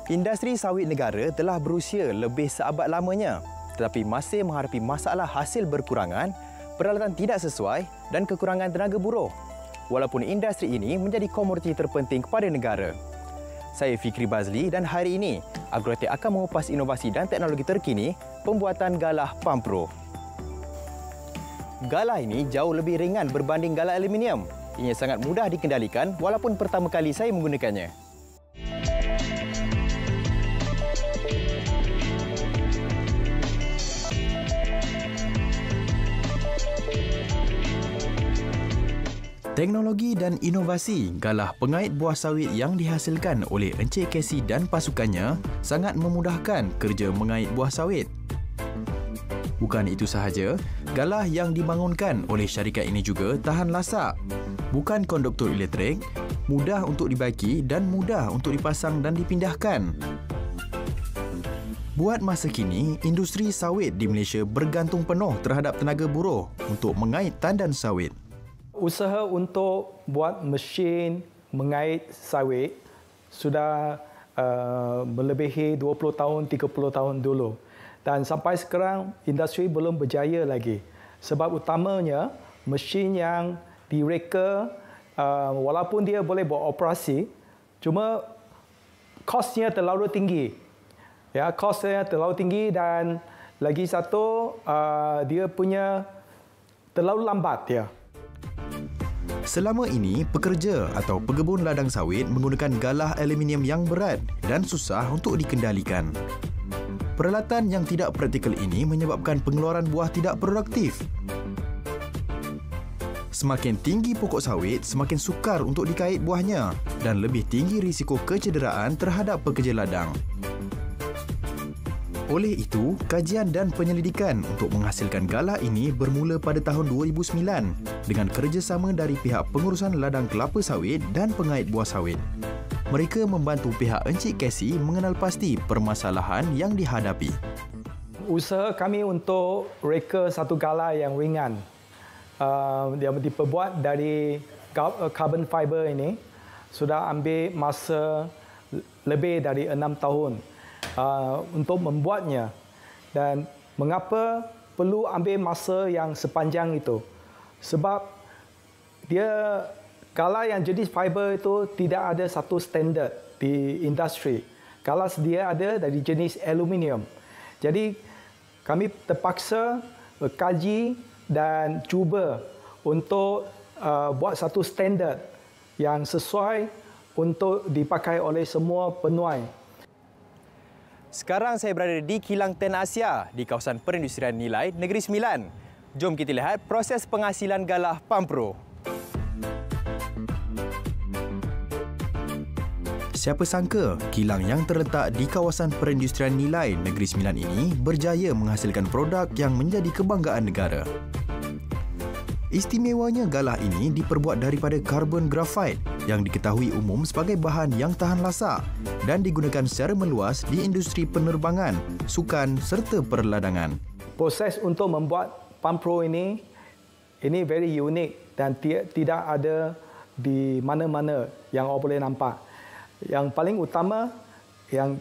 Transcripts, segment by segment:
Industri sawit negara telah berusia lebih seabad lamanya, tetapi masih menghadapi masalah hasil berkurangan, peralatan tidak sesuai dan kekurangan tenaga buruh. Walaupun industri ini menjadi komoditi terpenting kepada negara. Saya Fikri Bazli dan hari ini Agrotech akan mengupas inovasi dan teknologi terkini pembuatan galah Pampro. Galah ini jauh lebih ringan berbanding galah aluminium. Ia sangat mudah dikendalikan walaupun pertama kali saya menggunakannya. Teknologi dan inovasi galah pengait buah sawit yang dihasilkan oleh Encik Casey dan pasukannya sangat memudahkan kerja mengait buah sawit. Bukan itu sahaja, galah yang dibangunkan oleh syarikat ini juga tahan lasak. Bukan konduktor elektrik, mudah untuk dibaki dan mudah untuk dipasang dan dipindahkan. Buat masa kini, industri sawit di Malaysia bergantung penuh terhadap tenaga buruh untuk mengait tandan sawit. Usaha untuk buat mesin mengait sawit sudah melebihi 20 tahun, 30 tahun dulu. Dan sampai sekarang, industri belum berjaya lagi. Sebab utamanya, mesin yang direka, walaupun dia boleh buat operasi, cuma kosnya terlalu tinggi. Ya, kosnya terlalu tinggi dan lagi satu, dia punya terlalu lambat. Ya. Selama ini, pekerja atau pekebun ladang sawit menggunakan galah aluminium yang berat dan susah untuk dikendalikan. Peralatan yang tidak praktikal ini menyebabkan pengeluaran buah tidak produktif. Semakin tinggi pokok sawit, semakin sukar untuk dikait buahnya dan lebih tinggi risiko kecederaan terhadap pekerja ladang. Oleh itu, kajian dan penyelidikan untuk menghasilkan galah ini bermula pada tahun 2009 dengan kerjasama dari pihak pengurusan ladang kelapa sawit dan pengait buah sawit. Mereka membantu pihak Encik Casey mengenal pasti permasalahan yang dihadapi. Usaha kami untuk reka satu galah yang ringan yang diperbuat dari carbon fiber ini sudah ambil masa lebih dari 6 tahun. Untuk membuatnya dan mengapa perlu ambil masa yang sepanjang itu sebab dia galah yang jenis fiber itu tidak ada satu standard di industri. Galah dia ada dari jenis aluminium. Jadi kami terpaksa kaji dan cuba untuk buat satu standard yang sesuai untuk dipakai oleh semua penuai. Sekarang saya berada di kilang Ten Asia di kawasan perindustrian Nilai, Negeri Sembilan. Jom kita lihat proses penghasilan galah Pampro. Siapa sangka kilang yang terletak di kawasan perindustrian Nilai, Negeri Sembilan ini berjaya menghasilkan produk yang menjadi kebanggaan negara. Istimewanya galah ini diperbuat daripada karbon grafit yang diketahui umum sebagai bahan yang tahan lasak dan digunakan secara meluas di industri penerbangan, sukan serta perladangan. Proses untuk membuat Pampro ini very unik dan tidak ada di mana-mana yang orang boleh nampak. Yang paling utama, yang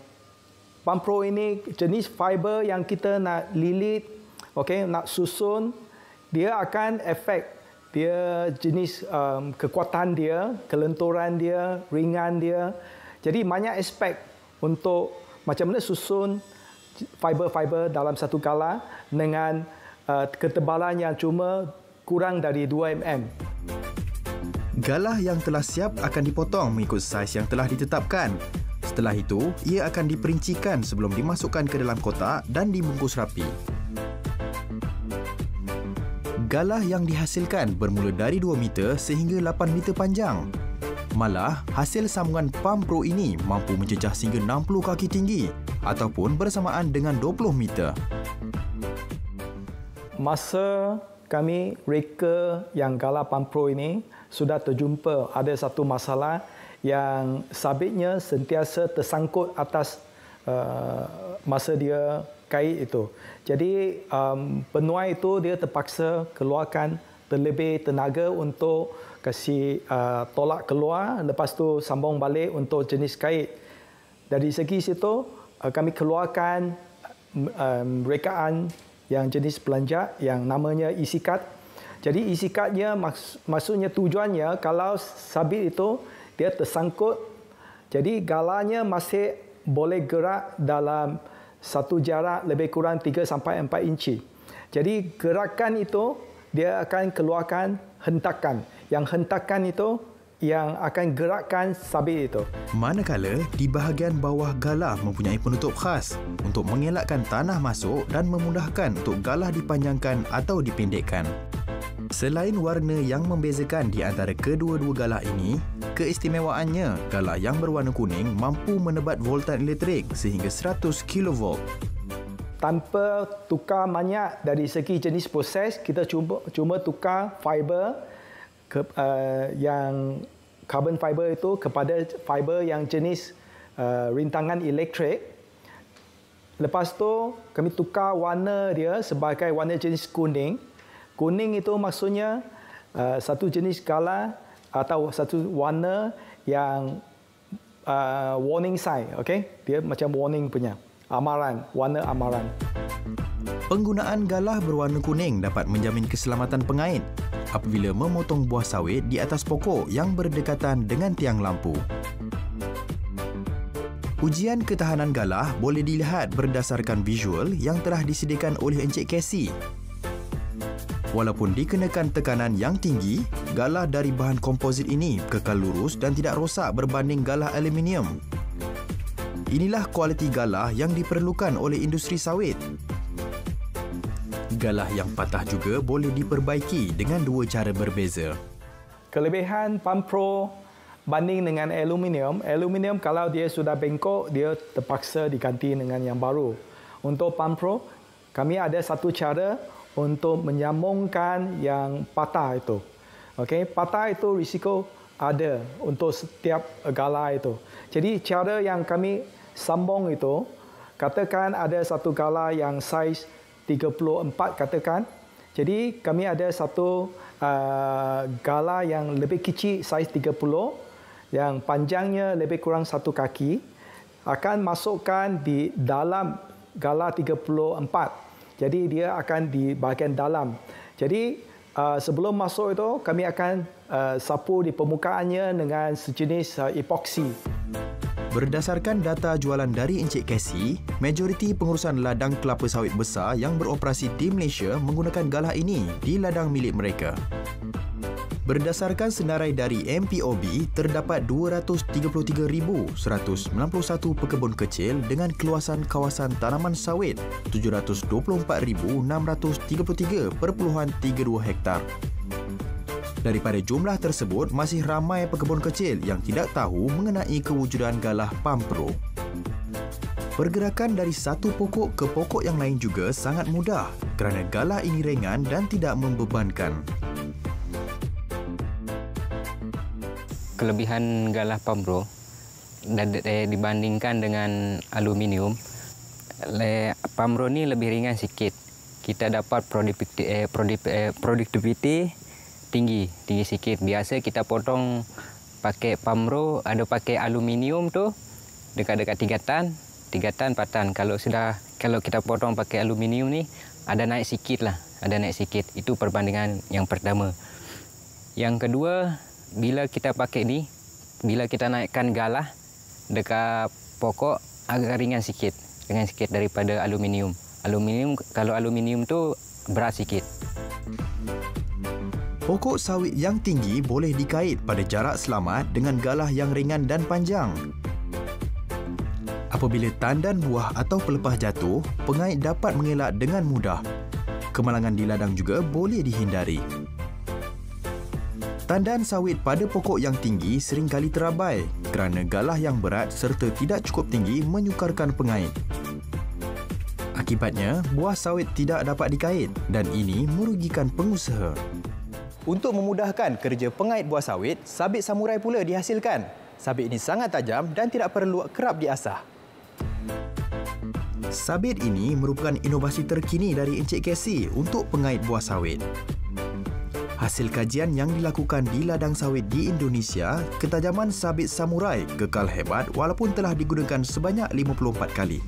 Pampro ini jenis fiber yang kita nak lilit, nak susun, dia akan efek dia jenis kekuatan dia, kelenturan dia, ringan dia. Jadi banyak aspek untuk macam mana susun fiber-fiber dalam satu galah dengan ketebalan yang cuma kurang dari 2 mm. Galah yang telah siap akan dipotong mengikut saiz yang telah ditetapkan. Setelah itu, ia akan diperincikan sebelum dimasukkan ke dalam kotak dan dibungkus rapi. Galah yang dihasilkan bermula dari 2 meter sehingga 8 meter panjang. Malah, hasil sambungan Pampro ini mampu menjejah sehingga 60 kaki tinggi ataupun bersamaan dengan 20 meter. Masa kami reka yang galah Pampro ini, sudah terjumpa ada satu masalah yang sabitnya sentiasa tersangkut atas masa dia kait itu. Jadi penuai itu dia terpaksa keluarkan terlebih tenaga untuk kasih tolak keluar, lepas tu sambung balik untuk jenis kait. dari segi situ kami keluarkan rekaan yang jenis pelanjak yang namanya isi kad. Jadi isi kadnya maksudnya tujuannya kalau sabit itu dia tersangkut, jadi galanya masih boleh gerak dalam satu jarak lebih kurang 3 sampai 4 inci. Jadi gerakan itu dia akan keluarkan hentakan. Yang hentakan itu yang akan gerakkan sabit itu. Manakala di bahagian bawah galah mempunyai penutup khas untuk mengelakkan tanah masuk dan memudahkan untuk galah dipanjangkan atau dipendekkan. Selain warna yang membezakan di antara kedua-dua galah ini, keistimewaannya galah yang berwarna kuning mampu menebat voltan elektrik sehingga 100 kV. Tanpa tukar banyak dari segi jenis proses, kita cuma tukar fiber yang carbon fiber itu kepada fiber yang jenis rintangan elektrik. Lepas tu kami tukar warna dia sebagai warna jenis kuning. Kuning itu maksudnya satu jenis galah atau satu warna yang warning sign, okey? Dia macam warning punya, amaran, warna amaran. Penggunaan galah berwarna kuning dapat menjamin keselamatan pengait apabila memotong buah sawit di atas pokok yang berdekatan dengan tiang lampu. Ujian ketahanan galah boleh dilihat berdasarkan visual yang telah disediakan oleh Encik Casey. Walaupun dikenakan tekanan yang tinggi, galah dari bahan komposit ini kekal lurus dan tidak rosak berbanding galah aluminium. Inilah kualiti galah yang diperlukan oleh industri sawit. Galah yang patah juga boleh diperbaiki dengan dua cara berbeza. Kelebihan Pampro banding dengan aluminium kalau dia sudah bengkok, dia terpaksa diganti dengan yang baru. Untuk Pampro, kami ada satu cara untuk menyambungkan yang patah itu. Okey, patah itu risiko ada untuk setiap galah itu. Jadi cara yang kami sambung itu, katakan ada satu galah yang saiz 34 katakan. Jadi kami ada satu galah yang lebih kecil saiz 30 yang panjangnya lebih kurang 1 kaki, akan masukkan di dalam galah 34. Jadi dia akan di bahagian dalam. Jadi sebelum masuk itu kami akan sapu di permukaannya dengan sejenis epoksi. Berdasarkan data jualan dari Encik Casey, majoriti pengurusan ladang kelapa sawit besar yang beroperasi di Malaysia menggunakan galah ini di ladang milik mereka. Berdasarkan senarai dari MPOB, terdapat 233,191 pekebun kecil dengan keluasan kawasan tanaman sawit 724,633.32 hektar. Daripada jumlah tersebut, masih ramai pekebun kecil yang tidak tahu mengenai kewujudan galah Pampro. Pergerakan dari satu pokok ke pokok yang lain juga sangat mudah kerana galah ini ringan dan tidak membebankan. Kelebihan galah Pampro dibandingkan dengan aluminium, Pampro ni lebih ringan sikit. Kita dapat produktiviti tinggi sikit. Biasa kita potong pakai Pampro, ada pakai aluminium tu dekat-dekat 3 tan 4 tan. Kalau kita potong pakai aluminium ni ada naik sikit. Itu perbandingan yang pertama. Yang kedua, bila kita pakai ni, bila kita naikkan galah dekat pokok agak ringan sikit daripada aluminium. Kalau aluminium tu berat sikit. Pokok sawit yang tinggi boleh dikait pada jarak selamat dengan galah yang ringan dan panjang. Apabila tandan buah atau pelepah jatuh, pengait dapat mengelak dengan mudah. Kemalangan di ladang juga boleh dihindari. Tandan sawit pada pokok yang tinggi seringkali terabai kerana galah yang berat serta tidak cukup tinggi menyukarkan pengait. Akibatnya, buah sawit tidak dapat dikait dan ini merugikan pengusaha. Untuk memudahkan kerja pengait buah sawit, sabit samurai pula dihasilkan. Sabit ini sangat tajam dan tidak perlu kerap diasah. Sabit ini merupakan inovasi terkini dari Encik Casey untuk pengait buah sawit. Hasil kajian yang dilakukan di ladang sawit di Indonesia, ketajaman sabit samurai kekal hebat walaupun telah digunakan sebanyak 54 kali.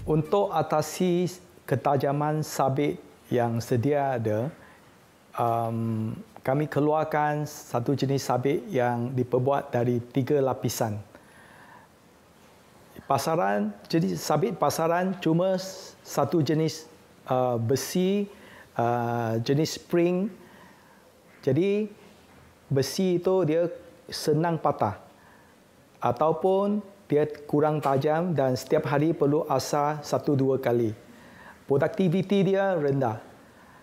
Untuk atasi ketajaman sabit yang sedia ada, kami keluarkan satu jenis sabit yang diperbuat dari 3 lapisan. Jadi sabit pasaran cuma satu jenis besi, jenis spring. Jadi besi itu dia senang patah ataupun dia kurang tajam dan setiap hari perlu asah 1-2 kali. Produktiviti dia rendah.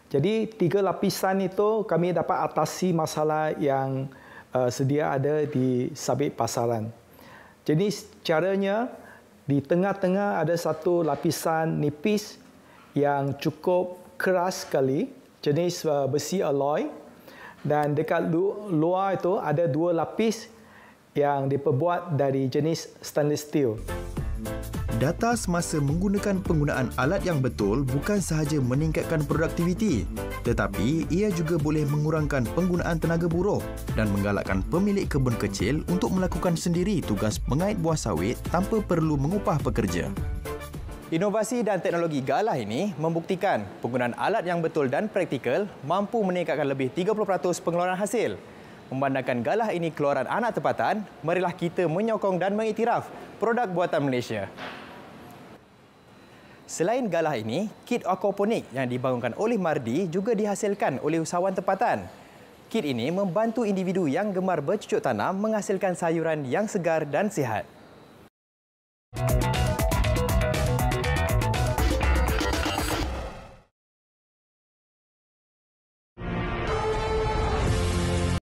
Jadi 3 lapisan itu kami dapat atasi masalah yang sedia ada di sabit pasaran. Jadi caranya di tengah-tengah ada satu lapisan nipis yang cukup keras sekali, jenis besi alloy. Dan dekat luar itu ada 2 lapis yang diperbuat dari jenis stainless steel. Data semasa menggunakan penggunaan alat yang betul bukan sahaja meningkatkan produktiviti, tetapi ia juga boleh mengurangkan penggunaan tenaga buruh dan menggalakkan pemilik kebun kecil untuk melakukan sendiri tugas mengait buah sawit tanpa perlu mengupah pekerja. Inovasi dan teknologi Galah ini membuktikan penggunaan alat yang betul dan praktikal mampu meningkatkan lebih 30% pengeluaran hasil. Memandangkan Galah ini keluaran anak tempatan, marilah kita menyokong dan mengiktiraf produk buatan Malaysia. Selain Galah ini, kit aquaponik yang dibangunkan oleh Mardi juga dihasilkan oleh usahawan tempatan. Kit ini membantu individu yang gemar bercucuk tanam menghasilkan sayuran yang segar dan sihat.